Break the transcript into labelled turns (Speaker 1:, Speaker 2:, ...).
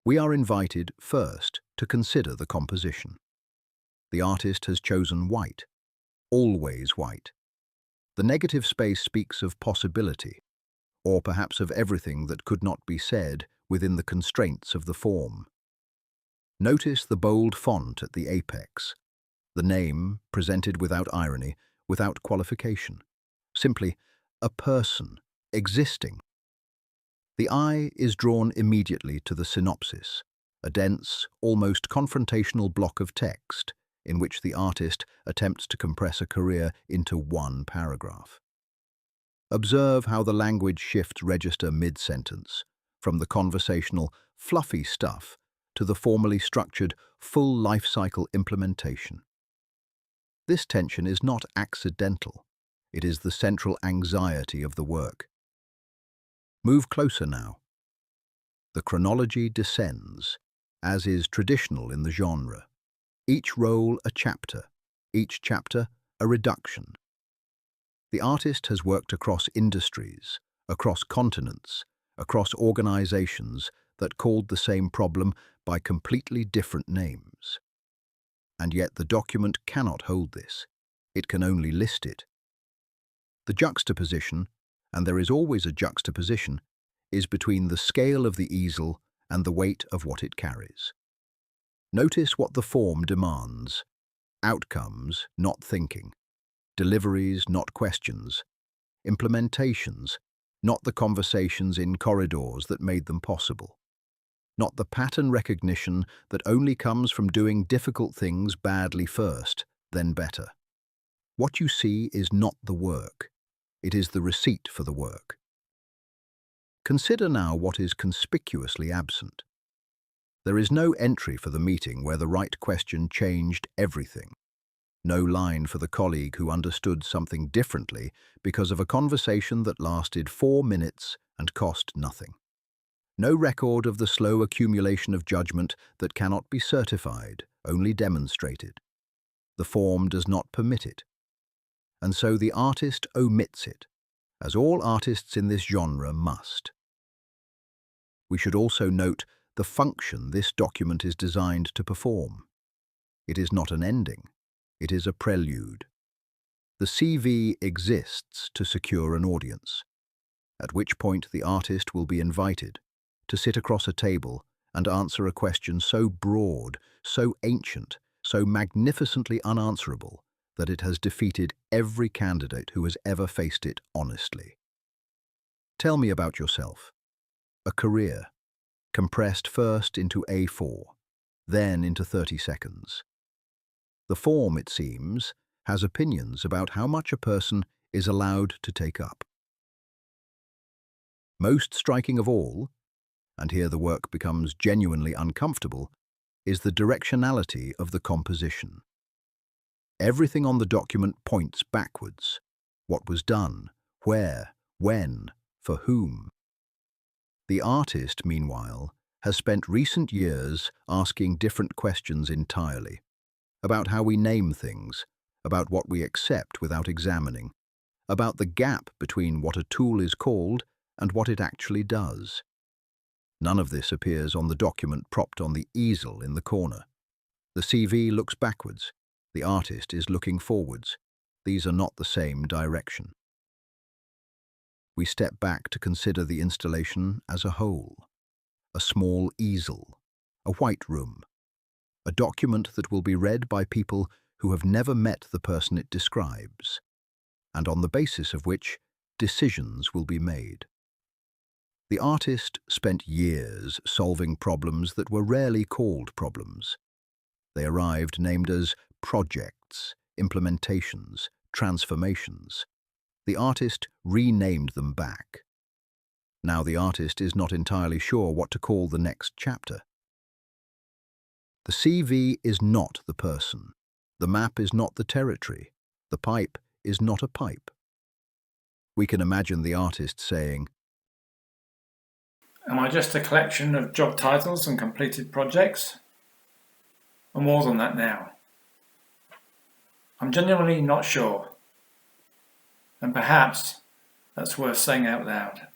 Speaker 1: We are invited first to consider the composition. The artist has chosen white, always white. The negative space speaks of possibility, or perhaps of everything that could not be said within the constraints of the form. Notice the bold font at the apex, the name presented without irony, without qualification. Simply, a person, existing. The eye is drawn immediately to the synopsis, a dense, almost confrontational block of text in which the artist attempts to compress a career into one paragraph. Observe how the language shifts register mid-sentence, from the conversational, fluffy stuff to the formally structured, full life-cycle implementation. This tension is not accidental. It is the central anxiety of the work. Move closer now. The chronology descends, as is traditional in the genre. Each role a chapter, each chapter a reduction. The artist has worked across industries, across continents, across organizations that called the same problem by completely different names. And yet the document cannot hold this. It can only list it. The juxtaposition, and there is always a juxtaposition, is between the scale of the easel and the weight of what it carries. Notice what the form demands. Outcomes, not thinking. Deliveries, not questions. Implementations, not the conversations in corridors that made them possible. Not the pattern recognition that only comes from doing difficult things badly first, then better. What you see is not the work. It is the receipt for the work. Consider now what is conspicuously absent. There is no entry for the meeting where the right question changed everything. No line for the colleague who understood something differently because of a conversation that lasted 4 minutes and cost nothing. No record of the slow accumulation of judgment that cannot be certified, only demonstrated. The form does not permit it. And so the artist omits it, as all artists in this genre must. We should also note the function this document is designed to perform. It is not an ending. It is a prelude. The CV exists to secure an audience, at which point the artist will be invited to sit across a table and answer a question so broad, so ancient, so magnificently unanswerable that it has defeated every candidate who has ever faced it honestly. Tell me about yourself. A career, compressed first into A4, then into 30 seconds. The form, it seems, has opinions about how much a person is allowed to take up. Most striking of all, and here the work becomes genuinely uncomfortable, is the directionality of the composition. Everything on the document points backwards. What was done, where, when, for whom. The artist, meanwhile, has spent recent years asking different questions entirely, about how we name things, about what we accept without examining, about the gap between what a tool is called and what it actually does. None of this appears on the document propped on the easel in the corner. The CV looks backwards. The artist is looking forwards. These are not the same direction. We step back to consider the installation as a whole. A small easel, a white room, a document that will be read by people who have never met the person it describes, and on the basis of which decisions will be made. The artist spent years solving problems that were rarely called problems. They arrived named as projects, implementations, transformations. The artist renamed them back. Now the artist is not entirely sure what to call the next chapter. The CV is not the person. The map is not the territory. The pipe is not a pipe. We can imagine the artist saying,
Speaker 2: "Am I just a collection of job titles and completed projects? Or more than that now? I'm genuinely not sure. And perhaps that's worth saying out loud."